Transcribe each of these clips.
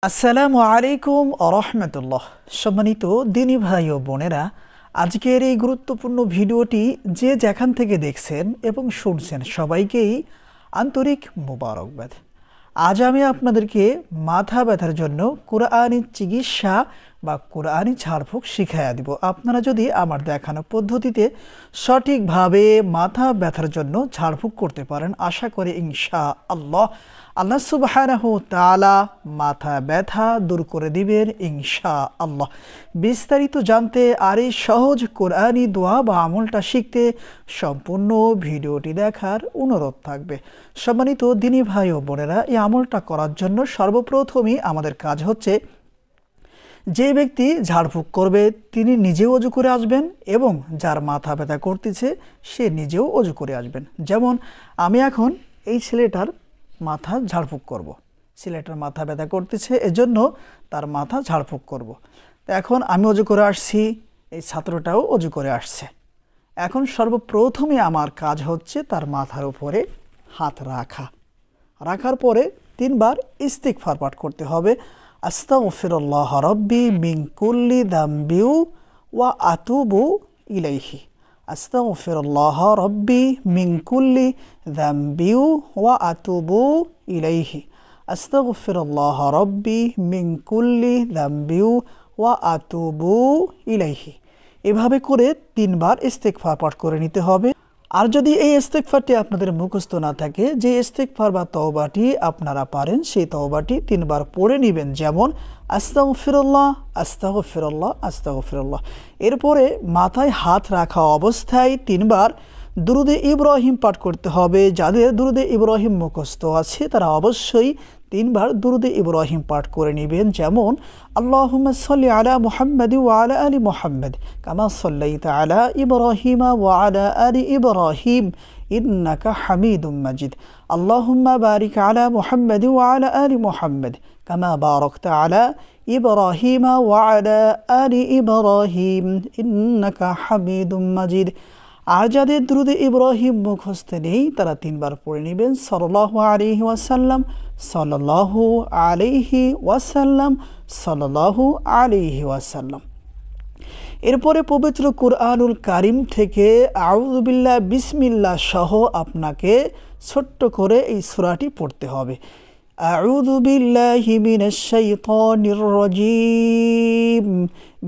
আসসালামু আলাইকুম আরহামতুল্লাহ। সম্মানিত দিনী ভাই ও বোনেরা, আজকের এই গুরুত্বপূর্ণ ভিডিওটি যে যেখান থেকে দেখছেন এবং শুনছেন সবাইকেই আন্তরিক মোবারকবাদ। আজ আমি আপনাদেরকে মাথা ব্যথার জন্য কোরআনী চিকিৎসা বা কোরআনী ঝাড়ফুঁক শিখাইয়া দিব। আপনারা যদি আমার দেখানো পদ্ধতিতে সঠিকভাবে মাথা ব্যথার জন্য ঝাড়ফুঁক করতে পারেন, আশা করি ইনশাআল্লাহ আল্লাহ সুবহানাহু তাআলা মাথা ব্যথা দূর করে দিবেন ইনশাআল্লাহ। বিস্তারিত জানতে আর এই সহজ কোরআনী দোয়া বা আমলটা শিখতে সম্পূর্ণ ভিডিওটি দেখার অনুরোধ থাকবে। সম্মানিত দিনী ভাই ও বোনেরা, এই আমলটা করার জন্য সর্বপ্রথমই আমাদের কাজ হচ্ছে, যে ব্যক্তি ঝাড়ফুঁক করবে তিনি নিজেও অজু করে আসবেন এবং যার মাথা ব্যথা করতেছে সে নিজেও অজু করে আসবেন। যেমন আমি এখন এই ছেলেটার মাথা ঝাড়ফুঁক করব। ছেলেটার মাথা ব্যথা করতেছে, এজন্য তার মাথা ঝাড়ফুঁক করব। তো এখন আমি অজু করে আসছি, এই ছাত্রটাও অজু করে আসছে। এখন সর্বপ্রথমে আমার কাজ হচ্ছে তার মাথার উপরে হাত রাখার পরে 3 বার ইস্তিগফার পাঠ করতে হবে। আস্তাগফিরুল্লাহ রাব্বি মিন কুল্লি যামবি ওয়া আতুবু ইলাইহি। আস্তাগফিরুল্লাহ রাব্বি মিন কুল্লি যামবি ওয়া আতুবু ইলাইহি। আস্তাগফিরুল্লাহ রাব্বি মিন কুল্লি যামবি ওয়া আতুবু ইলাইহি। এভাবে করে 3 বার ইস্তিগফার পাঠ করে নিতে হবে। আর যদি এই ইস্তিগফারটি আপনাদের মুখস্থ না থাকে, যে ইস্তিগফার বা তওবাটি আপনারা পারেন সেই তওবাটি 3 বার পড়ে নেবেন। যেমন আস্তাগফিরুল্লাহ আস্তাগফিরুল্লাহ আস্তাগফিরুল্লাহ। এরপরে মাথায় হাত রাখা অবস্থায় 3 বার দুরুদে ইব্রাহিম পাঠ করতে হবে। যাদের দুরুদে ইব্রাহিম মুখস্থ আছে তারা অবশ্যই 3 বার দুরুদে ইব্রাহিম পাঠ করে নেবেন। যেমন আল্লাহুম্মা সাল্লি আলা মুহাম্মাদ ওয়া আলা আলি মুহাম্মাদ কামা সাল্লাইতা আলা ইব্রাহিম ওয়া আলা আলি ইব্রাহিম ইন্নাকা হামিদুম মাজিদ। আল্লাহুম্মা বারিক আলা মুহাম্মাদ ওয়া আলা আলি মুহাম্মাদ কামা বারাকতা আলা ইব্রাহিম ওয়া আলা আলি ইব্রাহিম ইন্নাকা হামিদুম মাজিদ। আর যাদের দুরুদে ইব্রাহিম মুখস্থ নেই তারা 3 বার পড়ে নেবেন সাল্লাল্লাহু আলাইহি ওয়াসাল্লাম সাল্লাল্লাহু আলাইহি ওয়াসাল্লাম সাল্লাল্লাহু আলাইহি ওয়াসাল্লাম। এরপরে পবিত্র কুরআনুল কারীম থেকে আউযু বিল্লাহ বিসমিল্লাহ সহ আপনাকে ছোট্ট করে এই সূরাটি পড়তে হবে। আউযু বিল্লাহি মিনাশ শাইতানির রাজীম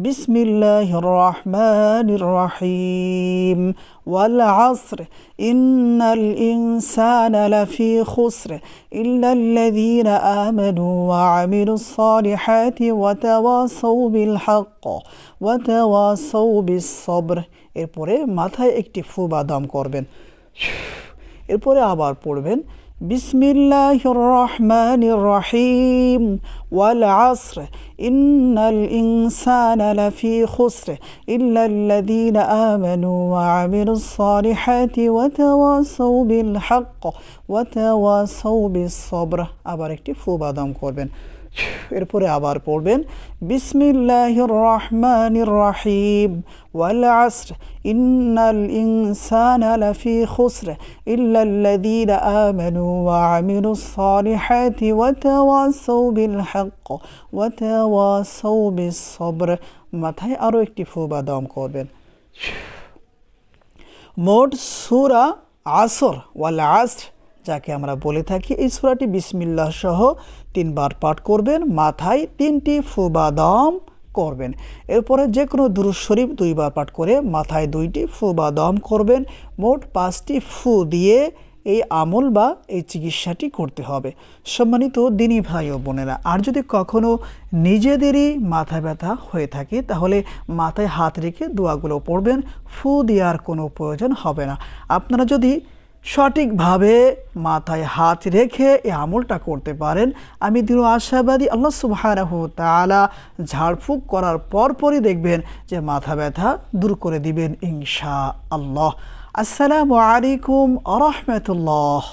বিসমিল্লাহির রহমানির রহিম ওয়াল আসর ইন্নাল ইনসানা লাফি খুসর ইল্লাল্লাযীনা আমানু ওয়া আমিলুস সালিহাতি ওয়া তাওয়াসাউ বিল হক ওয়া তাওয়াসাউ বিস সবর। এরপরে মাথায় একটি ফু বা দম করবেন। এরপরে আবার পড়বেন বিসমিল্লাহির রহমানির রহিম ওয়াল আসর ইন্নাল ইনসানা লাফি খুসর ইল্লাল্লাযীনা আমানু ওয়া আমিলুস সালিহাতি ওয়া তাওয়াসাউ বিল হক ওয়া তাওয়াসাউ বিস সবর। আবার একটি ফু বা দম করবেন। এরপরে আবার পড়বেন বিসমিল্লাহির রহমানির রহিম ওয়াল আসর ইন্নাল ইনসানা লাফি খুসর ইল্লাল্লাযীনা আমানু ওয়া আমিলুস সালিহাতি ওয়া তাওয়াসাউ বিল হক ওয়া তাওয়াসাউ বিস সবর। মাথায় আরও একটি ফু বা দম করবেন। মোট সূরা আসর ওয়াল আসর যাকে আমরা বলে থাকি, এই সূরাটি বিসমিল্লাহ সহ 3 বার পাঠ করবেন। মাথায় 3টি ফু বা দম করবেন। এরপরে যে কোনো দুরূদ শরীফ 2 বার পাঠ করে মাথায় 2টি ফু বা দম করবেন। মোট 5টি ফু দিয়ে এই আমল বা এই চিকিৎসাটি করতে হবে। সম্মানিত দিনী ভাই ও বোনেরা, আর যদি কখনো নিজেদেরই মাথা ব্যথা হয়ে থাকে তাহলে মাথায় হাত রেখে দোয়াগুলো পড়বেন। ফু দেওয়ার কোনো প্রয়োজন হবে না। আপনারা যদি সঠিকভাবে মাথায় হাত রেখে এই আমলটা করতে পারেন, আমি দৃঢ় আশাবাদী আল্লাহ সুবহানাহু তাআলা ঝাড়ফুঁক করার পরপরই দেখবেন যে মাথা ব্যথা দূর করে দিবেন ইনশাআল্লাহ। আসসালামু আলাইকুম ওয়া রাহমাতুল্লাহ।